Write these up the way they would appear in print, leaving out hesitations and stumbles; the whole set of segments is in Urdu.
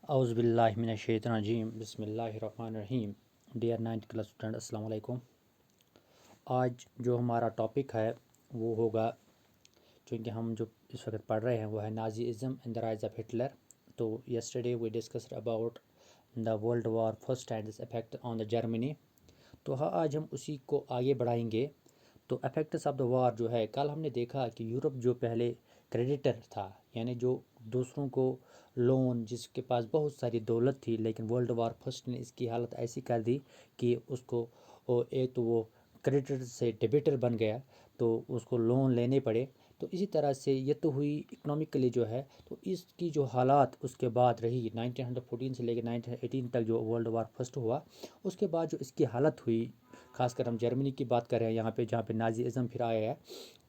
اعوذ باللہ من الشیطان الرجیم بسم اللہ الرحمن الرحیم۔ ڈیئر 9th کلاس اسٹوڈنٹ، السلام علیکم۔ آج جو ہمارا ٹاپک ہے وہ ہوگا، چونکہ ہم جو اس وقت پڑھ رہے ہیں وہ ہے Nazism and the rise of Hitler. تو yesterday we discussed about the World War first and its effect on the Germany. تو آج ہم اسی کو آگے بڑھائیں گے۔ تو افیکٹس آف دا وار جو ہے، کل ہم نے دیکھا کہ یورپ جو پہلے کریڈیٹر تھا، یعنی جو دوسروں کو لون، جس کے پاس بہت ساری دولت تھی، لیکن ورلڈ وار فرسٹ نے اس کی حالت ایسی کر دی کہ اس کو ایک تو وہ کریڈیٹر سے ڈیبیٹر بن گیا، تو اس کو لون لینے پڑے۔ تو اسی طرح سے یہ تو ہوئی اکنامکلی جو ہے، تو اس کی جو حالات اس کے بعد رہی 1914 سے لے کے 1918 تک جو ورلڈ وار فرسٹ ہوا، اس کے بعد جو اس کی حالت ہوئی، خاص کر ہم جرمنی کی بات کر رہے ہیں یہاں پہ، جہاں پہ نازی ازم پھر آیا ہے۔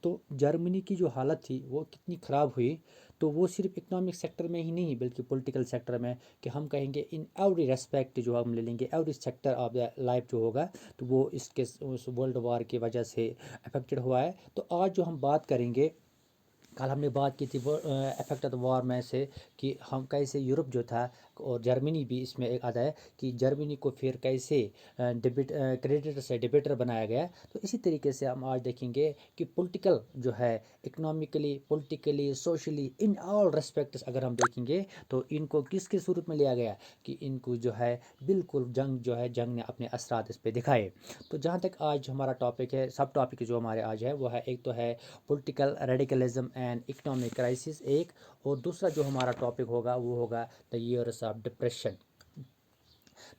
تو جرمنی کی جو حالت تھی وہ کتنی خراب ہوئی، تو وہ صرف اکنامک سیکٹر میں ہی نہیں بلکہ پولیٹیکل سیکٹر میں، کہ ہم کہیں گے ان ایوری ریسپیکٹ، جو ہم لے لیں گے every sector of the life جو ہوگا، تو وہ اس ورلڈ وار کی وجہ سے افیکٹڈ ہوا ہے۔ تو آج جو ہم بات کریں گے، کل ہم نے بات کی تھی افیکٹ آف دا وار میں سے، کہ ہم کیسے یورپ جو تھا اور جرمنی بھی اس میں ایک آتا ہے کہ جرمنی کو پھر کیسے کریڈیٹر سے ڈیبیٹر بنایا گیا۔ تو اسی طریقے سے ہم آج دیکھیں گے کہ پولیٹیکل جو ہے، اکنامکلی، پولیٹیکلی، سوشلی، ان آل ریسپیکٹس اگر ہم دیکھیں گے تو ان کو کس کی صورت میں لیا گیا کہ ان کو جو ہے بالکل جنگ نے اپنے اثرات اس پہ دکھائے۔ تو جہاں تک آج ہمارا ٹاپک ہے، سب ٹاپک جو ہمارے آج ہے وہ ہے، ایک تو ہے political radicalism and economic crisis ایک، اور دوسرا جو ہمارا ٹاپک ہوگا وہ ہوگا دا ایئرس آف ڈپریشن۔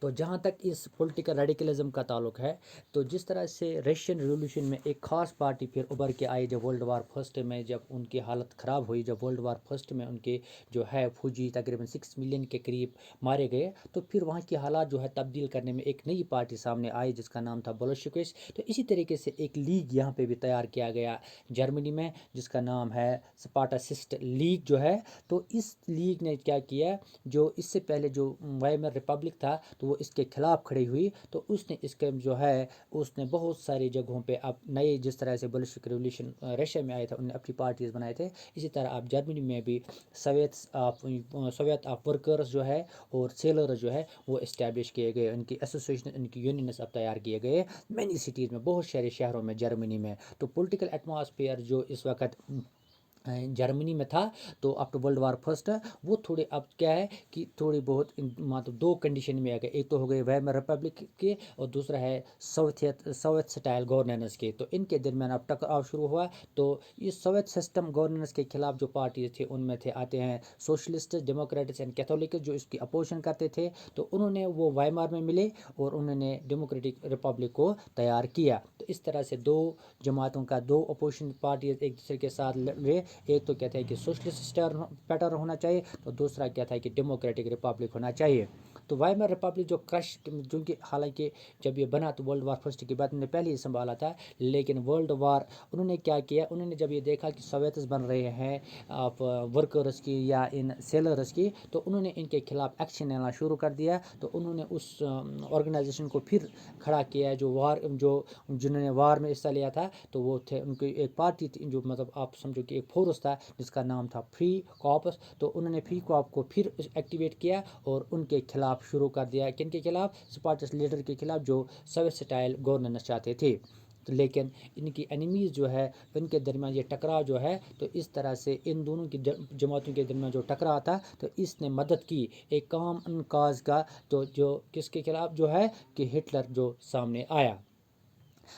تو جہاں تک اس پولیٹیکل ریڈیکلزم کا تعلق ہے، تو جس طرح سے رشین ریولوشن میں ایک خاص پارٹی پھر ابھر کے آئی جب ورلڈ وار فرسٹ میں، جب ان کی حالت خراب ہوئی، جب ورلڈ وار فرسٹ میں ان کے جو ہے فوجی تقریباً 6 ملین کے قریب مارے گئے، تو پھر وہاں کی حالات جو ہے تبدیل کرنے میں ایک نئی پارٹی سامنے آئی جس کا نام تھا بولشوکس۔ تو اسی طریقے سے ایک لیگ یہاں پہ بھی تیار کیا گیا جرمنی میں، جس کا نام ہے سپارٹاسسٹ لیگ جو ہے۔ تو اس لیگ نے کیا کیا، جو اس سے پہلے جو وائمر ریپبلک تھا تو وہ اس کے خلاف کھڑی ہوئی، تو اس نے اس کے جو ہے اس نے بہت ساری جگہوں پہ اب نئے، جس طرح سے بولشوک ریولیوشن رشیا میں آئے تھے، انہوں نے اپنی پارٹیز بنائے تھے، اسی طرح اب جرمنی میں بھی سویت آف ورکرز جو ہے اور سیلرز جو ہے وہ اسٹیبلش کیے گئے، ان کی ایسوسیشن، ان کی یونینز اب تیار کیے گئے مینی سٹیز میں، بہت سارے شہروں میں جرمنی میں۔ تو پولیٹیکل ایٹماسفیئر جو اس وقت جرمنی میں تھا، تو آفٹر ورلڈ وار فرسٹ، وہ تھوڑے اب کیا ہے کہ تھوڑی بہت مطلب دو کنڈیشن میں آ گئے، ایک تو ہو گئے ویمر ریپبلک کے، اور دوسرا ہے سوویت سٹائل گورننس کے۔ تو ان کے درمیان اب ٹکراؤ شروع ہوا۔ تو اس سوویت سسٹم گورننس کے خلاف جو پارٹیز تھے، ان میں آتے ہیں سوشلسٹ، ڈیموکریٹس اینڈ کیتھولکس، جو اس کی اپوزیشن کرتے تھے۔ تو انہوں نے وہ وائمار میں ملے اور انہوں نے ڈیموکریٹک ریپبلک کو تیار کیا۔ تو اس طرح سے دو جماعتوں کا، دو اپوزیشن پارٹیز ایک دوسرے کے ساتھ لڑے، ایک تو کہتا ہے کہ سوشلسٹ پیٹرن ہونا چاہیے، تو دوسرا کہتا ہے کہ ڈیموکریٹک ریپبلک ہونا چاہیے۔ تو وائمر ریپبلک جو جو کہ حالانکہ جب یہ بنا تو ورلڈ وار فرسٹ کے بعد انہوں نے پہلے ہی سنبھالا تھا، لیکن ورلڈ وار انہوں نے کیا کیا، انہوں نے جب یہ دیکھا کہ سوویتس بن رہے ہیں آپ ورکرز کی یا ان سیلرز کی، تو انہوں نے ان کے خلاف ایکشن لینا شروع کر دیا۔ تو انہوں نے اس آرگنائزیشن کو پھر کھڑا کیا جنہوں نے وار میں حصہ لیا تھا، تو وہ تھے، ان کی ایک پارٹی تھی، جو مطلب آپ سمجھو کہ ایک فورس تھا جس کا نام تھا فری کارپس۔ تو انہوں نے فری کارپ کو پھر ایکٹیویٹ کیا اور ان کے خلاف شروع کر دیا، کن کے خلاف؟ سپارٹس لیڈر کے خلاف، جو سوویت سٹائل گورننس چاہتے تھے۔ لیکن ان کی انیمیز جو ہے، ان کے درمیان یہ ٹکراؤ جو ہے، تو اس طرح سے ان دونوں کی جماعتوں کے درمیان جو ٹکراؤ تھا، تو اس نے مدد کی ایک کامن کاز کا، تو جو کس کے خلاف جو ہے کہ ہٹلر جو سامنے آیا۔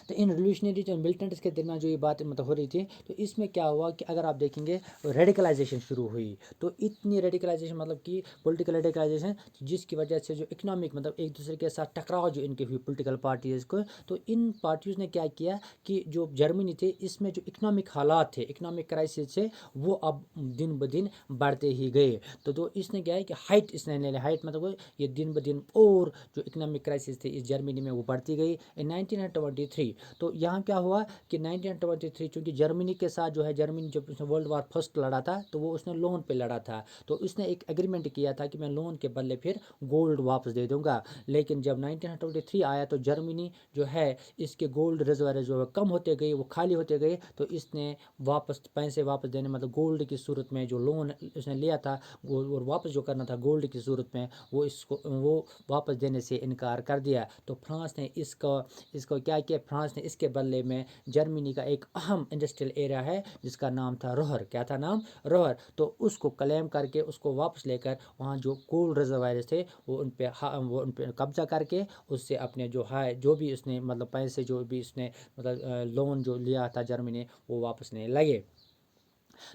تو ان ریولیوشنریز اور ملٹنٹس کے درمیان جو یہ بات ہو رہی تھی، تو اس میں کیا ہوا کہ اگر آپ دیکھیں گے ریڈیکلائزیشن شروع ہوئی۔ تو اتنی ریڈیکلائزیشن مطلب کہ پولیٹیکل ریڈیکلائزیشن، جس کی وجہ سے جو اکنامک مطلب ایک دوسرے کے ساتھ ٹکراؤ جو ان کی ہوئی پولیٹیکل پارٹیز کو، تو ان پارٹیز نے کیا کیا کہ جو جرمنی تھے، اس میں جو اکنامک حالات تھے، اکنامک کرائسس تھے، وہ اب دن بدن بڑھتے ہی گئے۔ تو اس نے کیا ہے کہ ہائٹ اس نے لے لی، ہائٹ مطلب یہ دن بدن اور جو اکنامک کرائسس تھے اس جرمنی میں وہ بڑھتی گئی۔ ان 1923 1923. تو یہاں کیا ہوا کہ 1923 چونکہ جرمنی کے ساتھ جو ہے جرمنی جب اس نے ورلڈ وار فرسٹ لڑا تھا تو وہ اس نے لون پہ لڑا تھا، تو اس نے ایک ایگریمنٹ کیا تھا کہ میں لون کے بدلے پھر گولڈ واپس دے دوں گا. لیکن جب 1923 آیا تو جرمنی جو ہے اس کے گولڈ ریزروائر جو ہے کم ہوتے گئے، وہ خالی ہوتے گئے، تو اس نے واپس پیسے واپس دینے مطلب گولڈ کی صورت میں جو لون اس نے لیا تھا اور واپس جو کرنا تھا گولڈ کی صورت میں وہ واپس دینے سے انکار کر دیا. تو فرانس نے اس کو کیا کیا، فرانس نے اس کے بدلے میں جرمنی کا ایک اہم انڈسٹریل ایریا ہے جس کا نام تھا روہر. کیا تھا نام؟ روہر. تو اس کو کلیم کر کے اس کو واپس لے کر وہاں جو گولڈ ریزروائرز تھے وہ ان پہ قبضہ کر کے اس سے اپنے جو بھی اس نے مطلب پیسے جو بھی اس نے مطلب لون جو لیا تھا جرمنی نے وہ واپس نہیں لگے.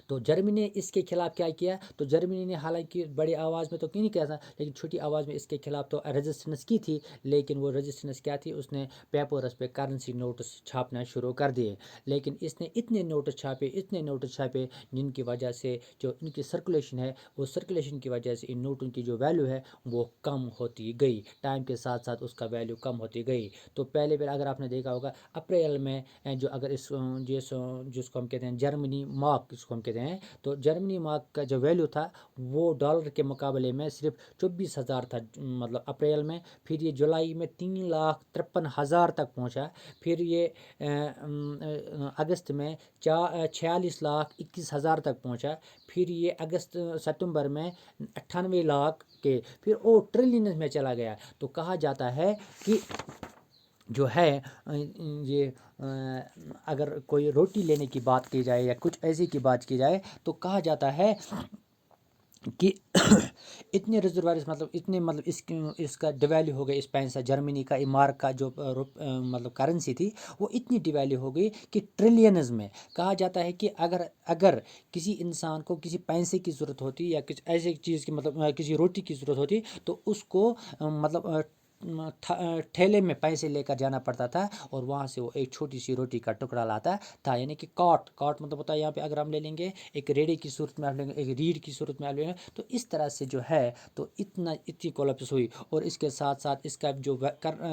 تو جرمنی نے اس کے خلاف کیا کیا، تو جرمنی نے حالانکہ بڑی آواز میں تو نہیں کیا تھا لیکن چھوٹی آواز میں اس کے خلاف تو ریزسٹنس کی تھی. لیکن وہ ریزسٹنس کیا تھی، اس نے پیپرس پہ کرنسی نوٹس چھاپنا شروع کر دیے. لیکن اس نے اتنے نوٹس چھاپے جن کی وجہ سے جو ان کی سرکولیشن ہے وہ سرکولیشن کی وجہ سے ان نوٹوں کی جو ویلیو ہے وہ کم ہوتی گئی، ٹائم کے ساتھ ساتھ اس کا ویلیو کم ہوتی گئی. تو پہلے اگر آپ نے دیکھا ہوگا اپریل میں جو اگر جس کو ہم کہتے ہیں جرمنی مارک جس کو ہم کہتے ہیں، تو جرمنی مارک کا جو ویلیو تھا وہ ڈالر کے مقابلے میں صرف 24,000 تھا مطلب اپریل میں. پھر یہ جولائی میں 3,53,000 تک پہنچا. پھر یہ اگست میں 46,21,000 تک پہنچا. پھر یہ ستمبر میں 98 لاکھ کے، پھر وہ ٹریلینز میں چلا گیا. تو کہا جاتا ہے کہ جو ہے یہ اگر کوئی روٹی لینے کی بات کی جائے یا کچھ ایسی کی بات کی جائے تو کہا جاتا ہے کہ اتنے ریزروائرز مطلب اس کا ڈیویلیو ہو گئی، اس پیسہ جرمنی کا مارک کا جو مطلب کرنسی تھی وہ اتنی ڈیویلیو ہو گئی کہ ٹریلینز میں. کہا جاتا ہے کہ اگر کسی انسان کو کسی پیسے کی ضرورت ہوتی یا کچھ ایسی چیز کی مطلب کسی روٹی کی ضرورت ہوتی تو اس کو مطلب ٹھیلے میں پیسے لے کر جانا پڑتا تھا اور وہاں سے وہ ایک چھوٹی سی روٹی کا ٹکڑا لاتا تھا. یعنی کہ کاٹ مطلب ہوتا ہے یہاں پہ اگر ہم لے لیں گے ایک ریڑے کی صورت میں آپ لیں گے، ایک ریڑھ کی صورت میں آپ لیں گے، تو اس طرح سے جو ہے تو اتنی کولیپس ہوئی. اور اس کے ساتھ ساتھ اس کا جو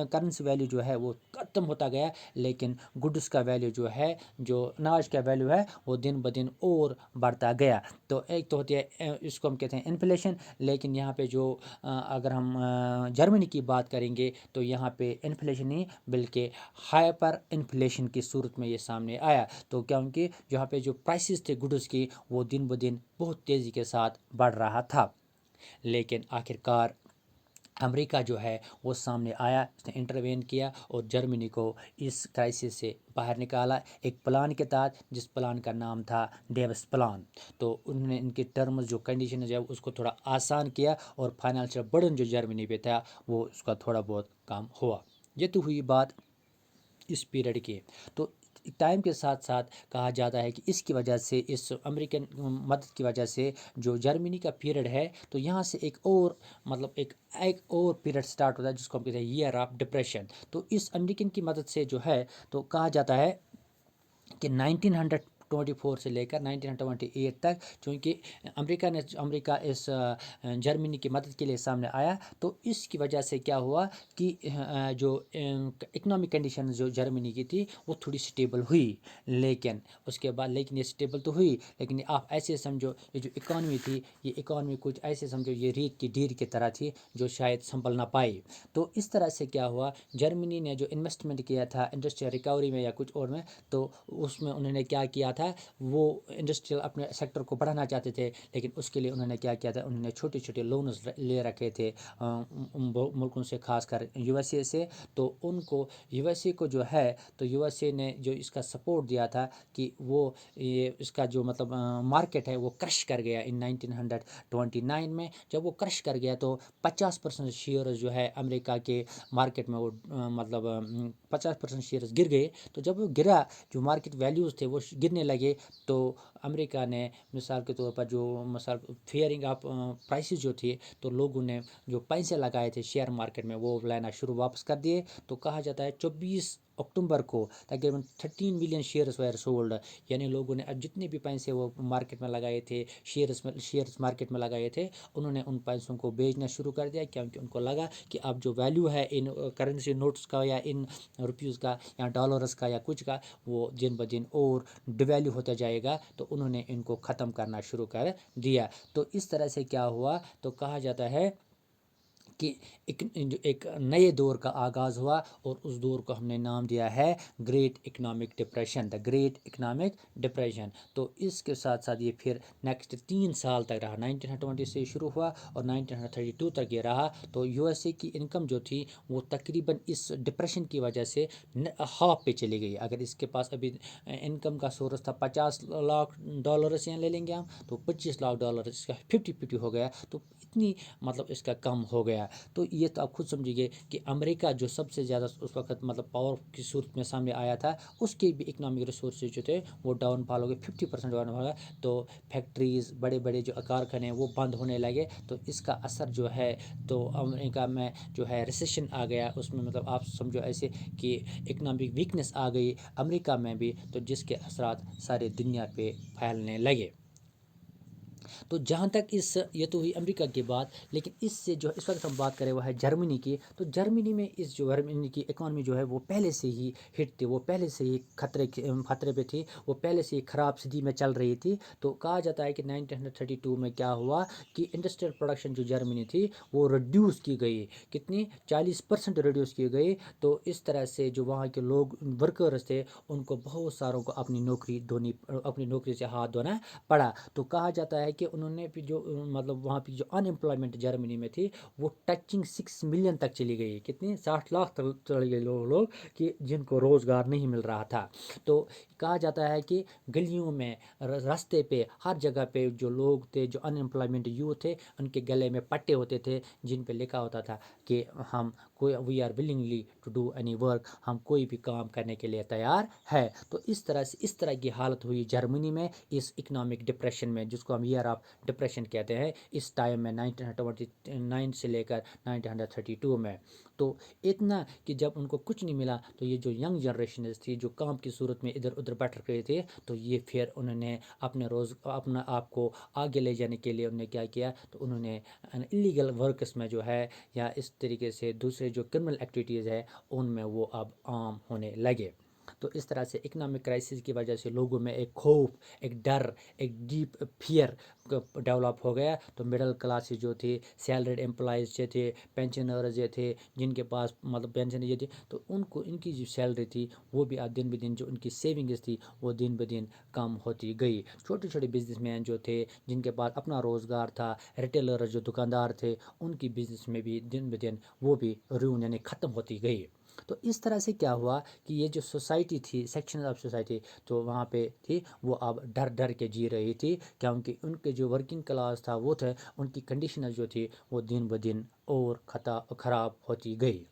کرنسی ویلیو جو ہے وہ ختم ہوتا گیا. لیکن گڈس کا ویلیو جو ہے، جو اناج کا ویلیو ہے وہ دن بدن اور بڑھتا گیا. تو ایک تو ہوتی ہے اس کو ہم کہتے ہیں انفلیشن. لیکن یہاں پہ جو اگر ہم جرمنی کی بات کریں گے تو یہاں پہ انفلیشن نہیں بلکہ ہائپر انفلیشن کی صورت میں یہ سامنے آیا. تو کیونکہ جہاں پہ جو پرائسز تھے گڈس کی وہ دن بدن بہت تیزی کے ساتھ بڑھ رہا تھا. لیکن آخرکار امریکہ جو ہے وہ سامنے آیا، اس نے انٹروین کیا اور جرمنی کو اس کرائسس سے باہر نکالا ایک پلان کے تحت، جس پلان کا نام تھا ڈیوس پلان. تو انہوں نے ان کے ٹرمز جو کنڈیشن ہے اس کو تھوڑا آسان کیا اور فائنانشیل برڈن جو جرمنی پہ تھا وہ اس کا تھوڑا بہت کم ہوا. یہ تو ہوئی بات اس پیریڈ کی. تو ٹائم کے ساتھ ساتھ کہا جاتا ہے کہ اس کی وجہ سے، اس امریکن مدد کی وجہ سے جو جرمنی کا پیریڈ ہے تو یہاں سے ایک اور پیریڈ سٹارٹ ہوتا ہے جس کو ہم کہتے ہیں ایئر آف ڈپریشن. تو اس امریکن کی مدد سے جو ہے تو کہا جاتا ہے کہ 1924 سے لے کر 1928 تک چونکہ امریکہ اس جرمنی کی مدد کے لیے سامنے آیا. تو اس کی وجہ سے کیا ہوا کہ جو اکنامک کنڈیشن جو جرمنی کی تھی وہ تھوڑی سٹیبل ہوئی. لیکن اس کے بعد یہ سٹیبل تو ہوئی لیکن آپ ایسے سمجھو یہ جو اکانومی تھی، یہ اکانومی کچھ ایسے سمجھو یہ ریت کی ڈیر کی طرح تھی جو شاید سنبھل نہ پائی. تو اس طرح سے کیا ہوا، جرمنی نے جو انویسٹمنٹ کیا تھا انڈسٹریل ریکوری میں یا کچھ اور میں، تو اس میں انہوں نے کیا تھا، وہ انڈسٹریل اپنے سیکٹر کو بڑھانا چاہتے تھے. لیکن اس کے لیے انہوں نے کیا تھا، انہوں نے چھوٹے چھوٹے لونز لے رکھے تھے ملکوں سے، خاص کر یو ایس اے سے. تو ان کو یو ایس اے کو جو ہے تو یو ایس اے نے جو اس کا سپورٹ دیا تھا کہ وہ اس کا جو مطلب مارکیٹ ہے وہ کرش کر گیا ان 1929 میں. جب وہ کرش کر گیا تو 50% شیئرز جو ہے امریکہ کے مارکیٹ میں وہ مطلب 50% شیئرز گر گئے. تو جب وہ گرا، جو مارکیٹ ویلیوز تھے وہ گرنے لگے، تو امریکہ نے مثال کے طور پر جو فیئرنگ آف پرائسز جو تھی تو لوگوں نے جو پیسے لگائے تھے شیئر مارکیٹ میں وہ لینا شروع واپس کر دیے. تو کہا جاتا ہے 24 اکتوبر کو تقریباً 13 ملین شیئرس ویر سولڈ، یعنی لوگوں نے اب جتنے بھی پیسے وہ مارکیٹ میں لگائے تھے، شیئرس مارکیٹ میں لگائے تھے، انہوں نے ان پیسوں کو بیچنا شروع کر دیا، کیونکہ ان کو لگا کہ اب جو ویلیو ہے ان کرنسی نوٹس کا یا ان روپیز کا یا ڈالرس کا یا کچھ کا، وہ دن بدن اور ڈیویلیو ہوتا جائے گا، تو انہوں نے ان کو ختم کرنا شروع کر دیا۔ تو اس طرح سے کیا ہوا، تو کہا جاتا ہے کہ ایک نئے دور کا آغاز ہوا، اور اس دور کو ہم نے نام دیا ہے great economic depression, the great economic depression. تو اس کے ساتھ ساتھ یہ پھر نیکسٹ 3 سال تک رہا، 1920 سے شروع ہوا اور 1932 تک یہ رہا۔ تو یو ایس اے کی انکم جو تھی وہ تقریباً اس ڈپریشن کی وجہ سے ہاف پہ چلی گئی۔ اگر اس کے پاس ابھی انکم کا سورس تھا $50 لاکھ، یا لے لیں گے ہم تو $25 لاکھ، اس کا 50-50 ہو گیا، تو اتنی مطلب اس کا کم ہو گیا۔ تو یہ تو آپ خود سمجھیے کہ امریکہ جو سب سے زیادہ اس وقت مطلب پاور کی صورت میں سامنے آیا تھا، اس کے بھی اکنامک ریسورسز جو تھے وہ ڈاؤن فال ہو گئے، 50% ڈاؤن ہو گیا۔ تو فیکٹریز، بڑے بڑے جو کارخانے وہ بند ہونے لگے، تو اس کا اثر جو ہے تو امریکہ میں جو ہے ریسیشن آ گیا، اس میں مطلب آپ سمجھو ایسے کہ اکنامک ویکنس آ گئی امریکہ میں بھی، تو جس کے اثرات سارے دنیا پہ پھیلنے لگے۔ تو جہاں تک یہ تو ہوئی امریکہ کی بات، لیکن اس سے جو اس وقت ہم بات کریں وہ ہے جرمنی کی۔ تو جرمنی میں اس جو جرمنی کی اکانومی جو ہے وہ پہلے سے ہی ہٹ تھی، وہ پہلے سے ہی خطرے پہ تھی، وہ پہلے سے ہی خراب صدی میں چل رہی تھی۔ تو کہا جاتا ہے کہ 1932 میں کیا ہوا کہ انڈسٹریل پروڈکشن جو جرمنی تھی وہ ریڈیوس کی گئی، کتنی 40% ریڈیوس کی گئی۔ تو اس طرح سے جو وہاں کے لوگ ورکرز تھے ان کو بہت ساروں کو اپنی نوکری سے ہاتھ دھونا پڑا۔ تو کہا جاتا ہے کہ انہوں نے بھی جو مطلب وہاں پہ جو ان امپلائمنٹ جرمنی میں تھی وہ ٹچنگ 6 ملین تک چلی گئی، کتنی 60 لاکھ تک چلی گئی لوگ کہ جن کو روزگار نہیں مل رہا تھا۔ تو کہا جاتا ہے کہ گلیوں میں، راستے پہ، ہر جگہ پہ جو لوگ تھے، جو ان امپلائمنٹ یوتھ تھے، ان کے گلے میں پٹے ہوتے تھے جن پہ لکھا ہوتا تھا کہ we are willingly to do any work, ہم کوئی بھی کام کرنے کے لیے تیار ہے۔ تو اس طرح کی حالت ہوئی جرمنی میں اس اکنامک ڈپریشن میں، جس کو ہم ایئر آف ڈپریشن کہتے ہیں، اس ٹائم میں 1929 سے لے کر 1932 میں۔ تو اتنا کہ جب ان کو کچھ نہیں ملا تو یہ جو ینگ جنریشنز تھی جو کام کی صورت میں ادھر ادھر بیٹھ رہے تھے، تو یہ پھر انہوں نے اپنا آپ کو آگے لے جانے کے لیے انہوں نے کیا کیا، تو انہوں نے انلیگل ورکس میں جو ہے یا اس طریقے سے دوسرے جو کرمنل ایکٹیویٹیز ہے ان میں وہ اب عام ہونے لگے۔ تو اس طرح سے اکنامک کرائسس کی وجہ سے لوگوں میں ایک خوف، ایک ڈر، ایک ڈیپ فیئر ڈیولپ ہو گیا۔ تو مڈل کلاس جو تھی، سیلریڈ امپلائیز جو تھے، پینشنرز جو تھے، جن کے پاس مطلب پینشن یہ تھی، تو ان کی جو سیلری تھی وہ بھی دن بدن جو ان کی سیونگز تھی وہ دن بدن کم ہوتی گئی۔ چھوٹے چھوٹے بزنس مین جو تھے جن کے پاس اپنا روزگار تھا، ریٹیلر جو دکاندار تھے، ان کی بزنس میں بھی دن بدن وہ بھی رون یعنی ختم ہوتی گئی۔ تو اس طرح سے کیا ہوا کہ یہ جو سوسائٹی تھی، سیکشن آف سوسائٹی تو وہاں پہ تھی، وہ اب ڈر کے جی رہی تھی، کیونکہ ان کے جو ورکنگ کلاس تھا وہ تھے، ان کی کنڈیشنز جو تھی وہ دن بدن اور خراب ہوتی گئی۔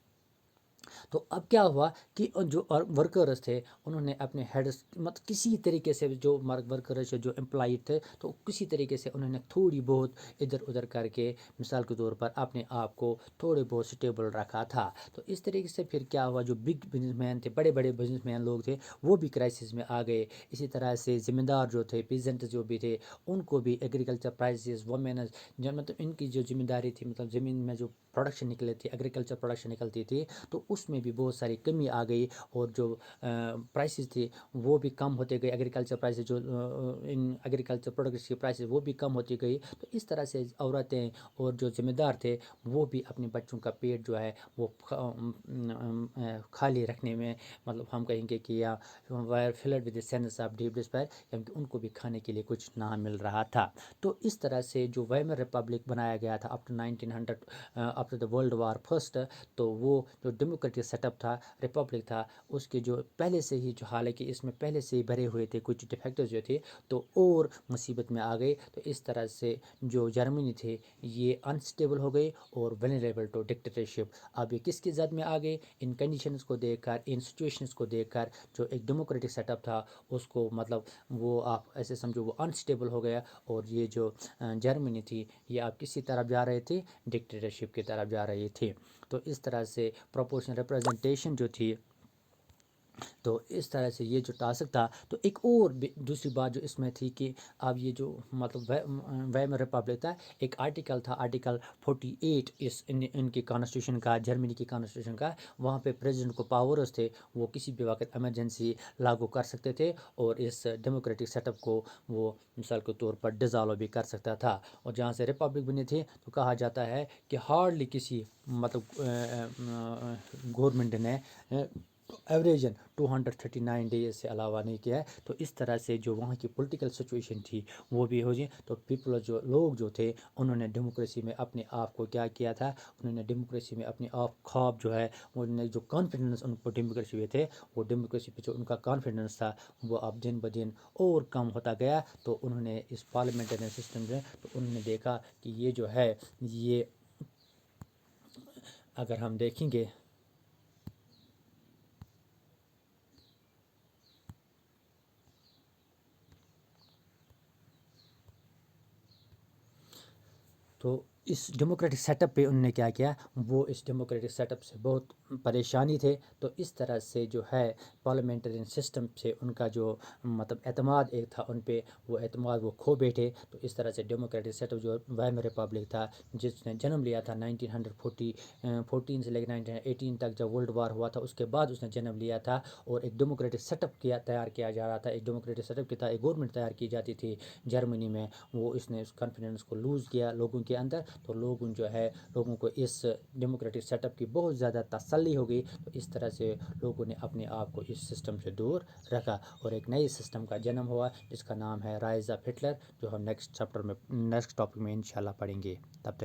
تو اب کیا ہوا کہ جو ورکرز تھے انہوں نے اپنے ہیڈس مطلب کسی طریقے سے جو ورکرز جو امپلائی تھے تو کسی طریقے سے انہوں نے تھوڑی بہت ادھر ادھر کر کے مثال کے طور پر اپنے آپ کو تھوڑے بہت سٹیبل رکھا تھا۔ تو اس طریقے سے پھر کیا ہوا، جو بگ بزنس مین تھے، بڑے بڑے بزنس مین لوگ تھے، وہ بھی کرائسس میں آ گئے۔ اسی طرح سے ذمہ دار جو تھے، پیزنٹ جو بھی تھے، ان کو بھی ایگریکلچر پرائسز، وومینز مطلب ان کی جو ذمہ داری تھی، مطلب زمین میں جو پروڈکشن نکلتی تھی، ایگریکلچر پروڈکشن نکلتی تھی، تو اس میں بھی بہت ساری کمی آ گئی، اور جو پرائسز تھی وہ بھی کم ہوتے گئے، ایگریکلچر پرائسز جو ان ایگریکلچر پروڈکٹس کی پرائسز وہ بھی کم ہوتی گئی۔ تو اس طرح سے عورتیں اور جو ذمہ دار تھے وہ بھی اپنے بچوں کا پیٹ جو ہے وہ خالی رکھنے میں، مطلب ہم کہیں گے کہ یا were filled with sense of deep despair, کیونکہ ان کو بھی کھانے کے لیے کچھ نہ مل رہا تھا۔ تو اس طرح سے جو ویمر ریپبلک بنایا گیا تھا after 1900 after the World War First، تو وہ جو ڈیموکریٹک سیٹ اپ تھا، ریپبلک تھا، اس کے جو پہلے سے ہی جو حالانکہ اس میں پہلے سے ہی بھرے ہوئے تھے کچھ ڈیفیکٹس جو تھے، تو اور مصیبت میں آ گئے۔ تو اس طرح سے جو جرمنی تھے یہ انسٹیبل ہو گئی اور ولنریبل ٹو ڈکٹیٹرشپ۔ اب یہ کس کی زد میں آ گئے؟ ان کنڈیشنز کو دیکھ کر، ان سچویشنز کو دیکھ کر، جو ایک ڈیموکریٹک سیٹ اپ تھا اس کو مطلب وہ آپ ایسے سمجھو وہ انسٹیبل ہو گیا، اور یہ جو جرمنی تھی یہ آپ کسی طرف جا رہے تھے؟ ڈکٹیٹرشپ کی طرف جا رہی تھی۔ تو اس طرح سے پروپورشنل ریپرزنٹیشن جو تھی تو اس طرح سے یہ جو ٹاسک تھا. تو ایک اور دوسری بات جو اس میں تھی کہ اب یہ جو مطلب ویمر ریپبلک تھا، ایک آرٹیکل تھا، آرٹیکل 48 ان کی کانسٹیٹیوشن کا، جرمنی کی کانسٹیٹیوشن کا. وہاں پہ پریزیڈنٹ کو پاورز تھے، وہ کسی بھی وقت ایمرجنسی لاگو کر سکتے تھے اور اس ڈیموکریٹک سیٹ اپ کو وہ مثال کے طور پر ڈیزالو بھی کر سکتا تھا. اور جہاں سے ریپبلک بنی تھی تو کہا جاتا ہے کہ ہارڈلی کسی مطلب گورنمنٹ نے ایوریجن 239 ڈیز سے علاوہ نہیں کیا ہے. تو اس طرح سے جو وہاں کی پولیٹیکل سچویشن تھی وہ بھی ہو جائے. تو پیپل جو لوگ جو تھے انہوں نے ڈیموکریسی میں اپنے آپ کو کیا کیا تھا، انہوں نے ڈیموکریسی میں اپنے آپ خواب جو ہے، انہوں نے جو کانفیڈنس ان کو ڈیموکریسی پہ تھے، وہ ڈیموکریسی پہ جو ان کا کانفیڈنس تھا وہ اب دن بدن اور کم ہوتا گیا. تو انہوں نے اس پارلیمنٹری سسٹم میں تو انہوں نے دیکھا کہ یہ جو ہے یہ اگر ہم دیکھیں گے تو اس ڈیموکریٹک سیٹ اپ پہ انہوں نے کیا کیا، وہ اس ڈیموکریٹک سیٹ اپ سے بہت پریشانی تھے. تو اس طرح سے جو ہے پارلیمنٹرین سسٹم سے ان کا جو مطلب اعتماد ایک تھا ان پہ، وہ اعتماد وہ کھو بیٹھے. تو اس طرح سے ڈیموکریٹک سیٹ اپ جو ویمر ریپبلک تھا، جس نے جنم لیا تھا 1914 سے لے کے 1918 تک جب ورلڈ وار ہوا تھا، اس کے بعد اس نے جنم لیا تھا. اور ایک ڈیموکریٹک سیٹ اپ تیار کیا جا رہا تھا، ایک ڈیموکریٹک سیٹ اپ کی تھا، ایک گورنمنٹ تیار کی جاتی تھی جرمنی میں. وہ اس نے اس کانفیڈنس کو لوز کیا لوگوں کے اندر. تو لوگوں جو ہے لوگوں کو اس ڈیموکریٹک سیٹ اپ کی بہت زیادہ تسلی ہو گئی. تو اس طرح سے لوگوں نے اپنے آپ کو اس سسٹم سے دور رکھا اور ایک نئے سسٹم کا جنم ہوا جس کا نام ہے رائز آف ہٹلر، جو ہم نیکسٹ ٹاپک میں انشاءاللہ پڑھیں گے. تب تک